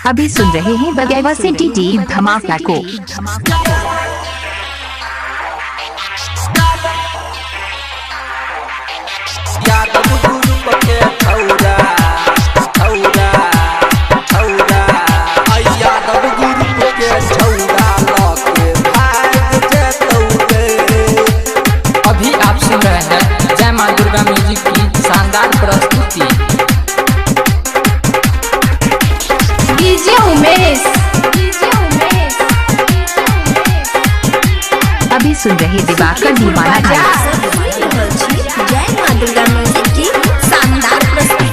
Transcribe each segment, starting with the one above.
अभी सुन रहे हैं बगैवा सिटी टी धमाका को। अभी आप सुन रहे हैं जय मां दुर्गा म्यूजिक की शानदार प्रस्तुति। डीजे उमेश अभी सुन रहे दिवाकर दीवाना जय मां दुर्गा म्यूजिक की शानदार प्रस्तुति।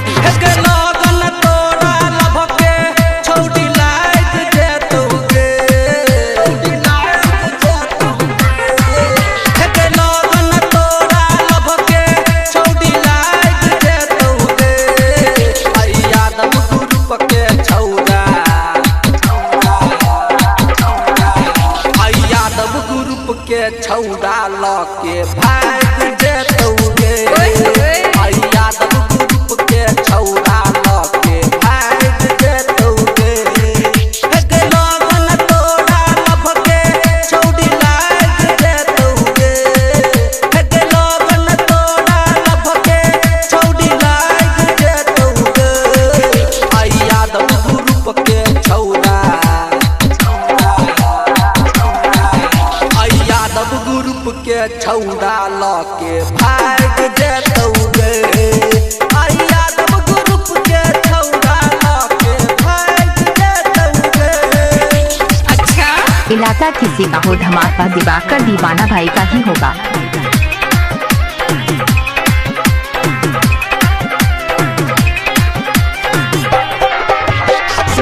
छौड़ा लके भाग जेतौगे यादव ग्रुप के छौड़ा लके भाग जेतौगे लगन तोरा लभ के छौड़ी लाग जेतौगे लगन तोरा लभ के छौड़ी लाग जेतौगे यादव ग्रुप के छौड़ा ग्रुप के छौड़ा लके भाग जेतौगे यादव ग्रुप के छौड़ा लके भाग जेतौगे। अच्छा, इलाका किसी का हो धमाका दिवाकर दीवाना भाई का ही होगा।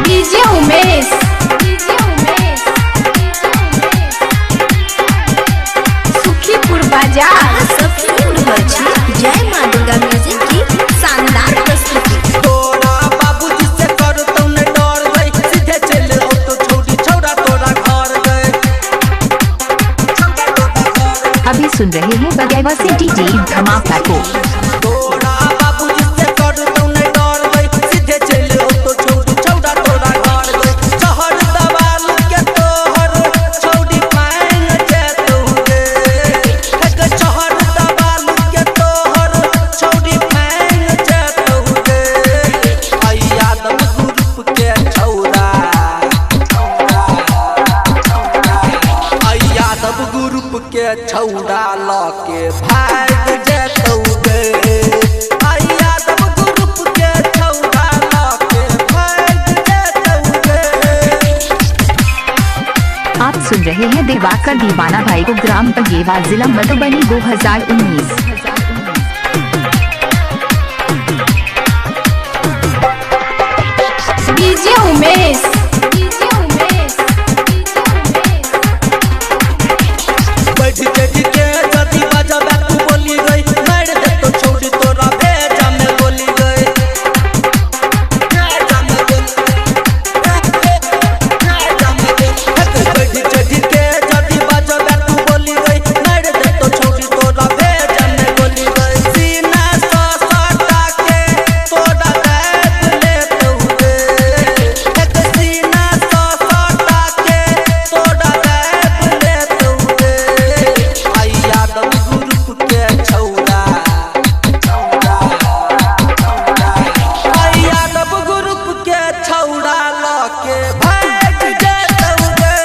डीजे उमेश जय मां दुर्गा म्यूजिक की शानदार प्रस्तुति। तोरा बाबूजी से कर तूने डर गई सीधे चले हो तो छोटी छौड़ा तोरा घर गए। अभी सुन रहे हैं बगैवा सिटी टी धमाका को। तोरा बाबूजी से कर तूने डर गई सीधे चले हो तो छोटी छौड़ा तोरा घर गए। शहर दबाल के तोहर छौड़ी पाएंगे जेतौगे शहर दबाल के तोहर छौड़ी पाएंगे जेतौगे यादव ग्रुप के छौड़ा यादव ग्रुप के छौड़ा लके भाग जेतौगे यादव ग्रुप के छौड़ा लके भाग जेतौगे। आप सुन रहे हैं दिवाकर दीवाना भाई को ग्राम बगेवा जिला मधुबनी 2019। डीजे उमेश बैठ बैठ के जदी बजबे तू बोली गई मार दे तो छोड़ी तोरा भेजा में बोली गई भेजा में बैठ बैठ के जदी बजबे तू बोली गई मार दे तो छोड़ी तोरा भेजा में बोली गई सीना सा सटा के तोड़ा देख ले तौगे सीना सा सटा के तोड़ा देख ले तौगे यादव ग्रुप के छौड़ा यादव ग्रुप के छौड़ा लके भाग जेतौगे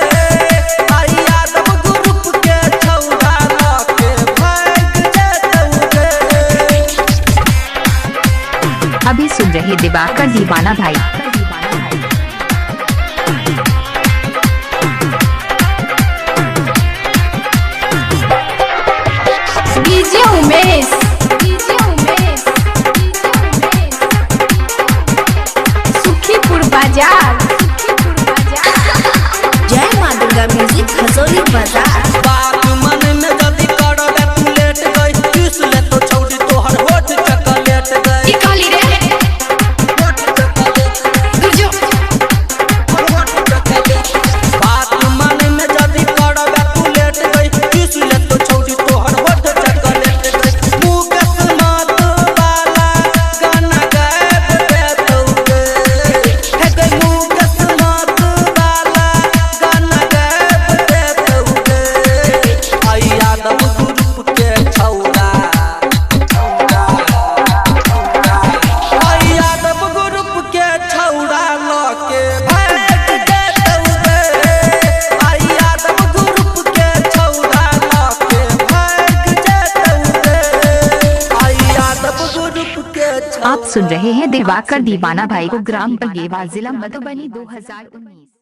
यादव ग्रुप के छौड़ा लके भाग जेतौगे। अभी सुन रहे दिवाकर दीवाना भाई। डीजे उमेश सुखीपुर बाजार जय मां दुर्गा म्यूजिक हजोरी बाजार। बात मन में जदी करबे तू लेट गई किस ले तो छौड़ी तोहर होठ चकलेट गई काली रे होठ चकलेट दुर्जो होठ चकलेट। बात मन में जदी करबे तू लेट गई किस ले तो छौड़ी तोहर होठ चकलेट गई मुंह के मात वाला गाना गायब दे तौगे मुंह सुन रहे हैं दिवाकर दीवाना भाई को ग्राम बगेवा जिला मधुबनी 2019।